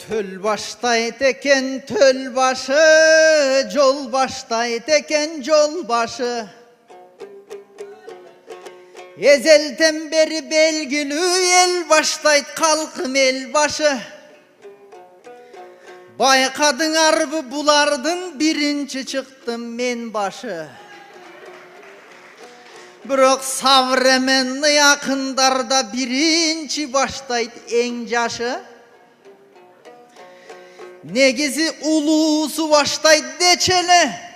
Tөл baştaydı eken töl başı, yol baştaydı eken yol başı. Ezelden beri belgili el baştaydı kalkım el başı. Baykadın arvı bulardın birinci çıktım men başı. Bırak savremenli yakındarda birinci baştaydı en caşı. Negizi ulusu baştaydı deçele.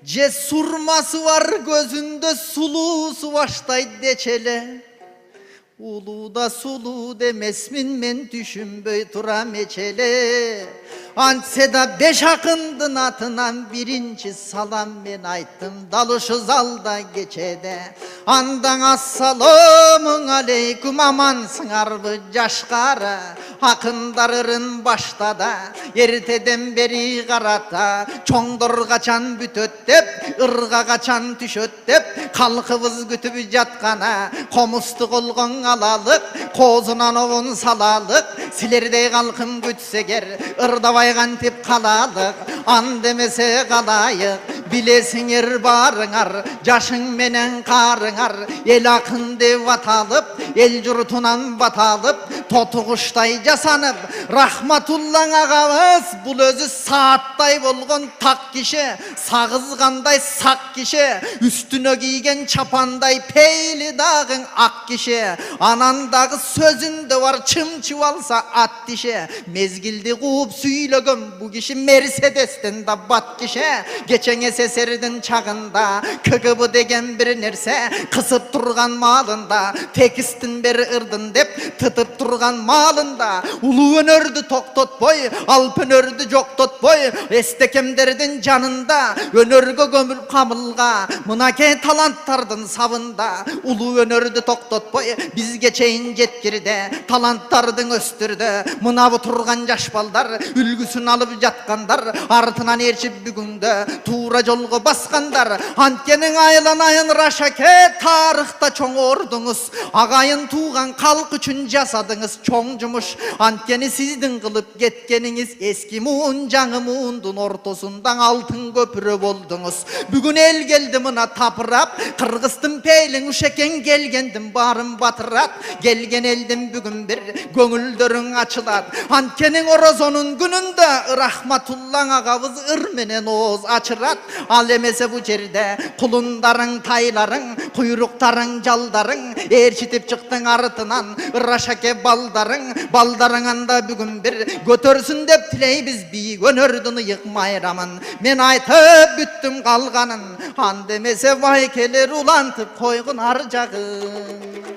Cesurması var gözünde sulusu baştaydı deçele. Ulu da sulu demesmin men düşünböy turam eçele. Anseda beş akındın atından birinci salam men ayttım dalışı zalda geçede. Andan assalamun aleyküm amansın arvı caşkara. Akındarırın başta da erteden beri karata. Çoңdor kaçan bütöt dep ırga kaçan tüşöt dep kalkıvız gütüp jatkana komustuk olgon alalık kozunan ovun salalık silerdey kalkım gütseger ırdavaygan tip kalalık an demese kalayık bilesinger barınar jaşın menen karınar el akın dev atalıp el jurtunan batalıp totuguştay jasanıp rahmatullah ağabız bul özü saatтай bolgon tak kişi sagızganday sak kişi üstüne giygen çapanday peyli dağın ak kişi anandağı sözünde var çım çuvalsa at dişi mezgildi kuup süylögüm bu kişi Mercedes'ten da bat kişi geçen SSR'den çağında KGB degen bir nerse kısıp durgan malında tekistin beri ırdın dep tıtıp durgan malında ulu önördü toktot boy alp önördü joktot boy estekemderdin canında önörgö gömül kamılga mınake talanttardın savında ulu önördü toktot boy biz geçeyin jetkirde talanttardın östürde mına bu turgan jaş balдар ülgüsün alıp jatkandar artынан erçip бүгүндө тура жолго баскандар анткенин айланайын рашаке тарыхта чоң ордуңуз агайын тууган калк үчүн жасадыңыз чоң жумуш анткени сиздин кылып кеткениңиз эски муун жаңы муундун ортосунда алтын көпүрө болдуңуз бүгүн эл келди мына тапырап кыргыздын пейлиң ушекен келгендин баарын батырат келген элдин бүгүн бир көңүлдөрүң ачылат анткени орозонун күнүндө рахматуллаң агабыз ыр менен ооз ачырат ал эмесе бу жерде кулундарың тайларың куйруктарың жалдарың ээрчитип чыктың артынан ырашаке балдарыңанда бүгүн бир көтөрсүн деп тилейбиз бийик өнөрдүн ыйык майрамын мен айтып бүттүм калганын анда эмесе байкелер улантып койгун ар жагын.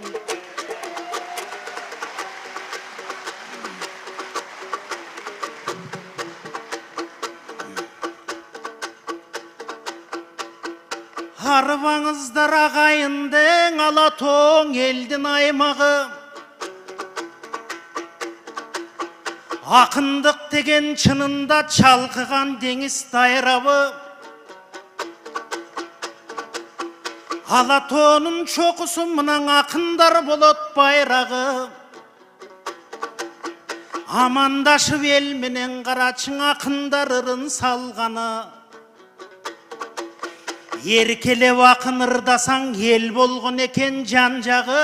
Арбаңыздар ағайындың алатоң елдің аймағы ақындық деген чынында чалқыған деңіз тайрабы алатонын чоқысы мынан ақындар болот байрағы амандашып ел менен қарачың ақындар ырын салғаны еркелеп ақын ырдасаң ел болған екен жан жағы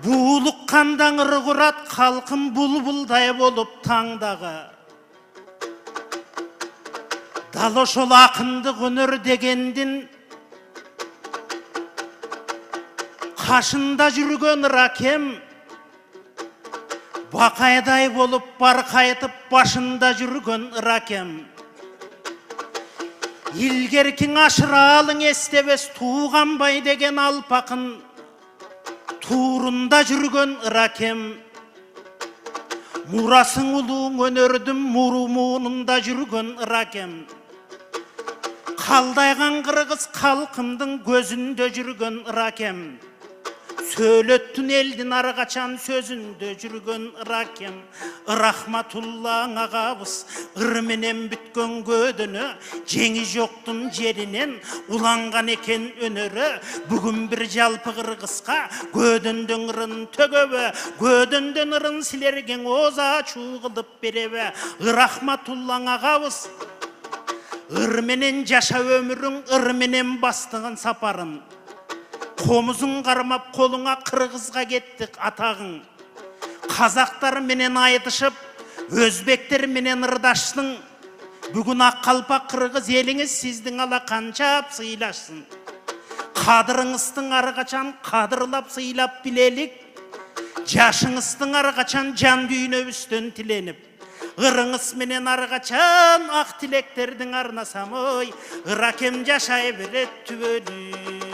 буылық қандан ыр құрат халқым бұлбұлдай болып таңдағы дал ошол ақындық өнер дегендин қашында жүрген ракем бақайдай болып барқайтып башында жүрген ракем илгеркиң ашыралың эстебес туғанбай деген алпақын турында жүрген ыракем мурасың улуң өнөрдүн мурумуунунда жүрген ыракем қалдайған қырғыз халқымдың көзүндө жүрген ыракем Söylöttün elдин argaçan sözünde жүргөн ыракем. Рахматуллаң агабыз ыр менен бүткөн көдөнө, жеңи жоктун жеринен уланган экен өнөрү. Бүгүн бир жалпы кыргызга көдөндөн ырын төгөбө, көдөндөн ырын силерге оза чуу кылып беребе. Рахматуллаң агабыз ыр менен жаша өмүрүң, ыр менен бастыгын сапарын. Комузун кармап колуңа кыргызга кеттик атагың. Казактар менен айтышып, өзбектер менен ырдаштың. Бүгүн ак калпак кыргыз элиңиз сиздин ала канчап сыйлашсын. Кадырыңыздын ары качан кадырлап сыйлап билелик. Жашыңыздын ары качан жан күйнөбүстөн тиленип. Ырыңыз менен ары качан ак тилектердин арнасам ой, ыракем жашай берет түбөлү.